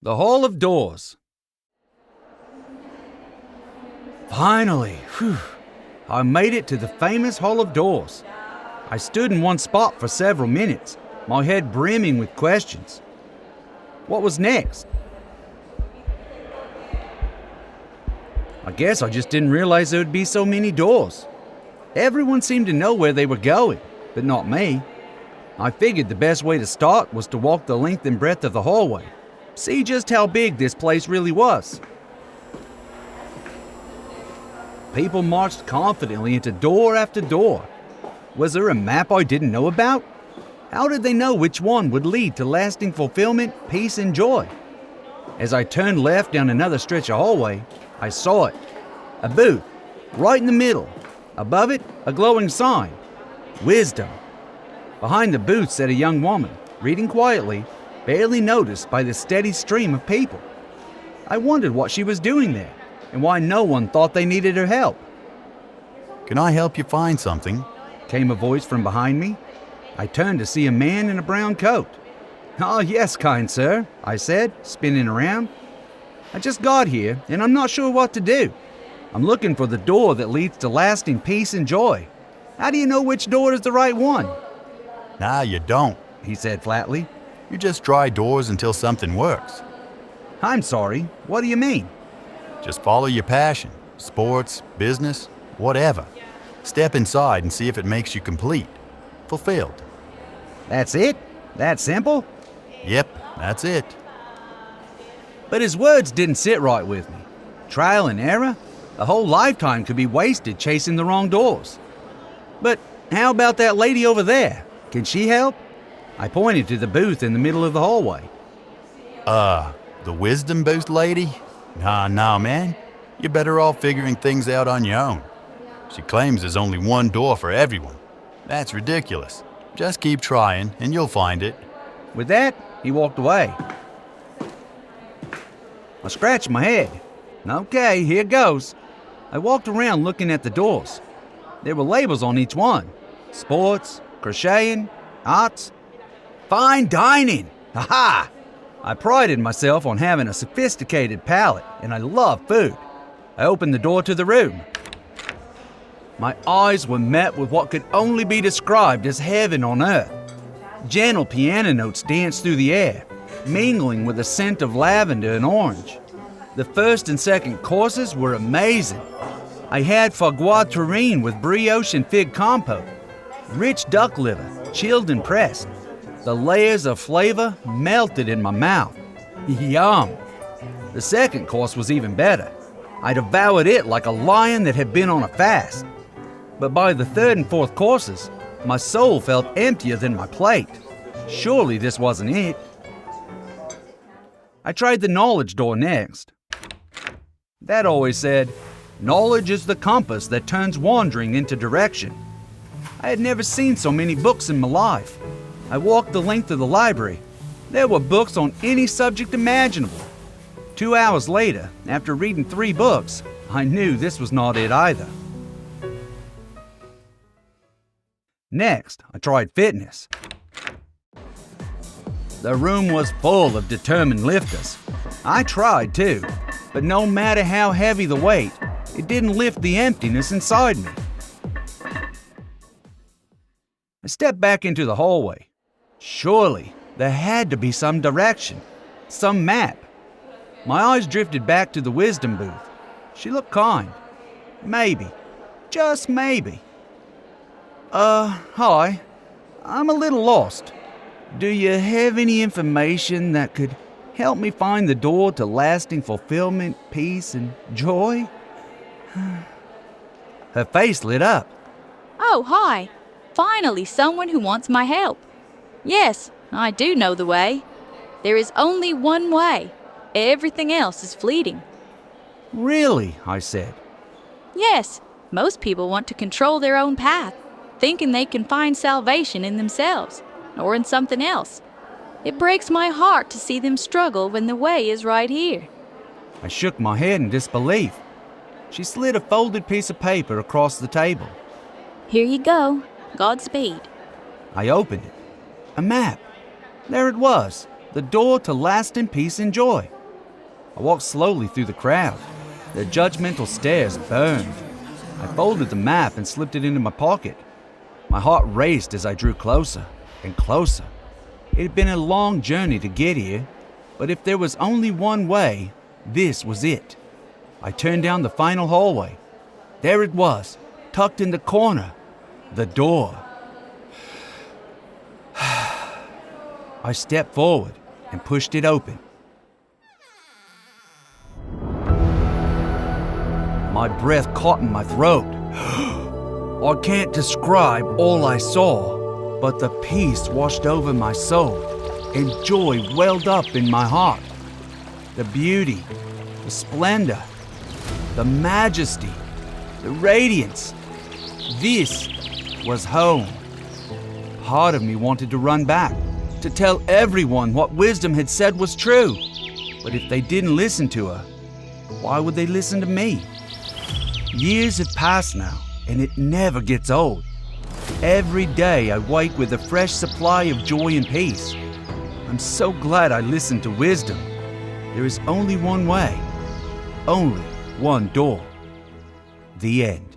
The Hall of Doors. Finally, I made it to the famous Hall of Doors. I stood in one spot for several minutes, my head brimming with questions. What was next? I guess I just didn't realize there would be so many doors. Everyone seemed to know where they were going, but not me. I figured the best way to start was to walk the length and breadth of the hallway, see just how big this place really was. People marched confidently into door after door. Was there a map I didn't know about? How did they know which one would lead to lasting fulfillment, peace, and joy? As I turned left down another stretch of hallway, I saw it. A booth, right in the middle. Above it, a glowing sign. Wisdom. Behind the booth sat a young woman, reading quietly, barely noticed by the steady stream of people. I wondered what she was doing there, and why no one thought they needed her help. "Can I help you find something?" Came a voice from behind me. I turned to see a man in a brown coat. "Oh, yes, kind sir," I said, spinning around. "I just got here, and I'm not sure what to do. I'm looking for the door that leads to lasting peace and joy. How do you know which door is the right one?" "Nah, you don't," he said flatly. "You just try doors until something works. "I'm sorry, what do you mean?" Just follow your passion, sports, business, whatever. Step inside and see if it makes you complete, fulfilled." "That's it? That simple?" "Yep, that's it." But his words didn't sit right with me. Trial and error? A whole lifetime could be wasted chasing the wrong doors. "But how about that lady over there? Can she help?" I pointed to the booth in the middle of the hallway. The wisdom booth lady? Nah, man. You're better off figuring things out on your own. She claims there's only one door for everyone. That's ridiculous. Just keep trying and you'll find it. With that, he walked away. I scratched my head. Okay, here goes. I walked around looking at the doors. There were labels on each one. Sports, crocheting, arts, fine dining. Ha! I prided myself on having a sophisticated palate, and I love food. I opened the door to the room. My eyes were met with what could only be described as heaven on earth. Gentle piano notes danced through the air, mingling with the scent of lavender and orange. The first and second courses were amazing. I had foie gras terrine with brioche and fig compote, rich duck liver, chilled and pressed. The layers of flavor melted in my mouth. Yum! The second course was even better. I devoured it like a lion that had been on a fast. But by the third and fourth courses, my soul felt emptier than my plate. Surely this wasn't it. I tried the knowledge door next. That always said, "Knowledge is the compass that turns wandering into direction." I had never seen so many books in my life. I walked the length of the library. There were books on any subject imaginable. 2 hours later, after reading 3 books, I knew this was not it either. Next, I tried fitness. The room was full of determined lifters. I tried too, but no matter how heavy the weight, it didn't lift the emptiness inside me. I stepped back into the hallway. Surely, there had to be some direction, some map. My eyes drifted back to the wisdom booth. She looked kind. Maybe, just maybe. Hi. I'm a little lost. Do you have any information that could help me find the door to lasting fulfillment, peace, and joy? Her face lit up. "Oh, hi. Finally someone who wants my help. Yes, I do know the way. There is only one way. Everything else is fleeting." "Really?" I said. Yes, most people want to control their own path, thinking they can find salvation in themselves or in something else. It breaks my heart to see them struggle when the way is right here. I shook my head in disbelief. She slid a folded piece of paper across the table. "Here you go. Godspeed." I opened it. A map. There it was, the door to lasting peace and joy. I walked slowly through the crowd. Their judgmental stares burned. I folded the map and slipped it into my pocket. My heart raced as I drew closer and closer. It had been a long journey to get here, but if there was only one way, this was it. I turned down the final hallway. There it was, tucked in the corner, the door. I stepped forward and pushed it open. My breath caught in my throat. I can't describe all I saw, but the peace washed over my soul and joy welled up in my heart. The beauty, the splendor, the majesty, the radiance. This was home. Part of me wanted to run back, to tell everyone what wisdom had said was true. But if they didn't listen to her, why would they listen to me? Years have passed now, and it never gets old. Every day I wake with a fresh supply of joy and peace. I'm so glad I listened to wisdom. There is only one way, only one door. The end.